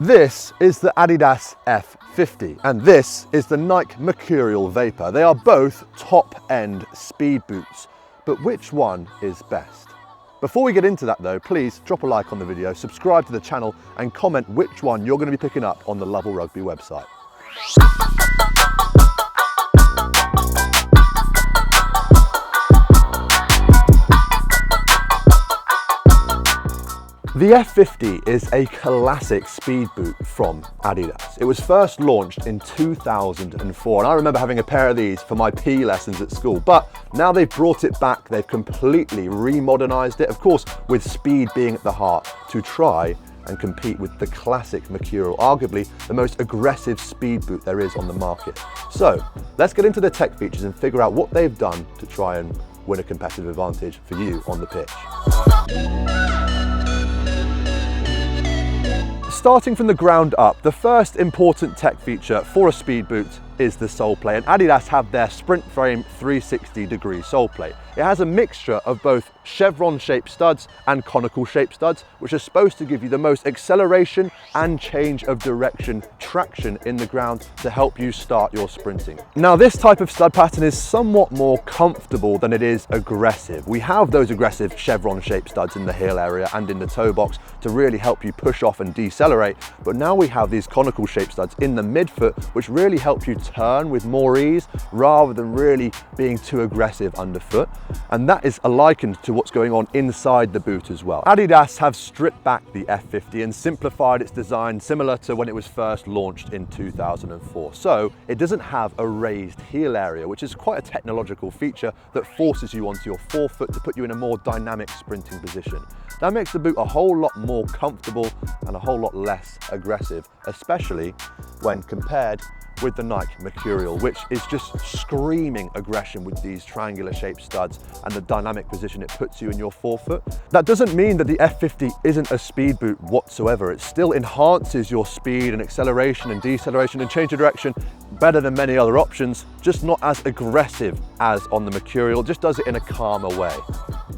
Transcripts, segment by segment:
This is the Adidas F50 and this is the Nike Mercurial Vapor. They are both top-end speed boots, but which one is best? Before we get into that though, please drop a like on the video, subscribe to the channel and comment which one you're going to be picking up on the Lovell Rugby website. The F50 is a classic speed boot from Adidas. It was first launched in 2004 and I remember having a pair of these for my PE lessons at school, but now they've brought it back, they've completely remodernized it, of course with speed being at the heart, to try and compete with the classic Mercurial, arguably the most aggressive speed boot there is on the market. So let's get into the tech features and figure out what they've done to try and win a competitive advantage for you on the pitch. Starting from the ground up, the first important tech feature for a speed boot is the sole plate, and Adidas have their Sprint Frame 360-degree sole plate. It has a mixture of both chevron-shaped studs and conical-shaped studs, which are supposed to give you the most acceleration and change of direction traction in the ground to help you start your sprinting. Now, this type of stud pattern is somewhat more comfortable than it is aggressive. We have those aggressive chevron-shaped studs in the heel area and in the toe box to really help you push off and decelerate, but now we have these conical-shaped studs in the midfoot, which really help you turn with more ease rather than really being too aggressive underfoot. And that is likened to what's going on inside the boot as well. Adidas have stripped back the F50 and simplified its design similar to when it was first launched in 2004. So it doesn't have a raised heel area, which is quite a technological feature that forces you onto your forefoot to put you in a more dynamic sprinting position. That makes the boot a whole lot more comfortable and a whole lot less aggressive, especially when compared with the Nike Mercurial, which is just screaming aggression with these triangular shaped studs and the dynamic position it puts you in your forefoot. That doesn't mean that the F50 isn't a speed boot whatsoever. It still enhances your speed and acceleration and deceleration and change of direction better than many other options, just not as aggressive as on the Mercurial, just does it in a calmer way.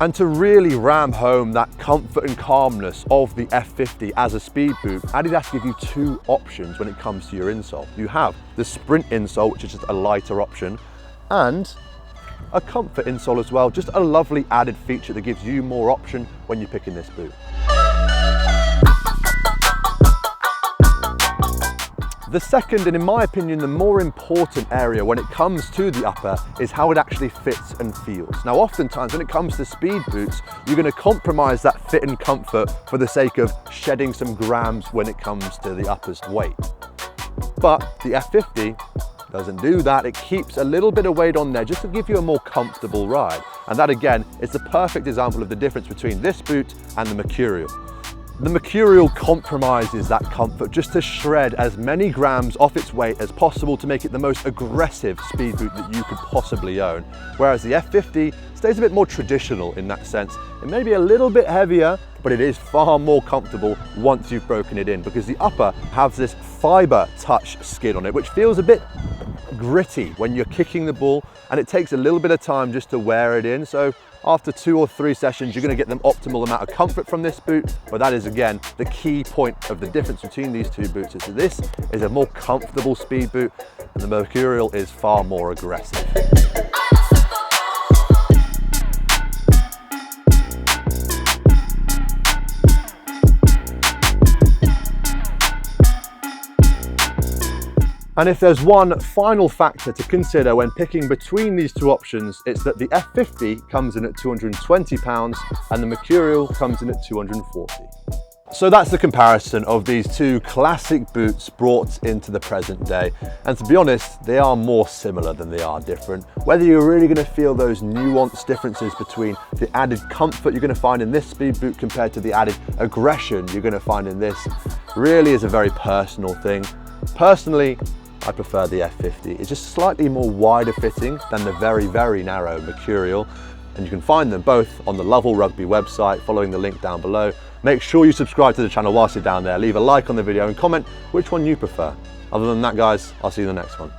And to really ram home that comfort and calmness of the F50 as a speed boot, Adidas give you two options when it comes to your insole. You have the Sprint insole, which is just a lighter option, and a comfort insole as well, just a lovely added feature that gives you more option when you're picking this boot. The second, and in my opinion, the more important area when it comes to the upper is how it actually fits and feels. Now, oftentimes when it comes to speed boots, you're going to compromise that fit and comfort for the sake of shedding some grams when it comes to the upper's weight. But the F50 doesn't do that. It keeps a little bit of weight on there just to give you a more comfortable ride. And that again is the perfect example of the difference between this boot and the Mercurial. The Mercurial compromises that comfort just to shred as many grams off its weight as possible to make it the most aggressive speed boot that you could possibly own. Whereas the F50 stays a bit more traditional in that sense. It may be a little bit heavier, but it is far more comfortable once you've broken it in, because the upper has this fiber touch skin on it, which feels a bit gritty when you're kicking the ball, and it takes a little bit of time just to wear it in. So after 2 or 3 sessions, you're going to get the optimal amount of comfort from this boot, but that is again the key point of the difference between these two boots. Is that this is a more comfortable speed boot and the Mercurial is far more aggressive. And if there's one final factor to consider when picking between these two options, it's that the F50 comes in at £220 and the Mercurial comes in at £240. So that's the comparison of these two classic boots brought into the present day. And to be honest, they are more similar than they are different. Whether you're really going to feel those nuanced differences between the added comfort you're going to find in this speed boot compared to the added aggression you're going to find in this really is a very personal thing. Personally, I prefer the F50. It's just slightly more wider fitting than the very, very narrow Mercurial. And you can find them both on the Lovell Rugby website, following the link down below. Make sure you subscribe to the channel whilst you're down there. Leave a like on the video and comment which one you prefer. Other than that, guys, I'll see you in the next one.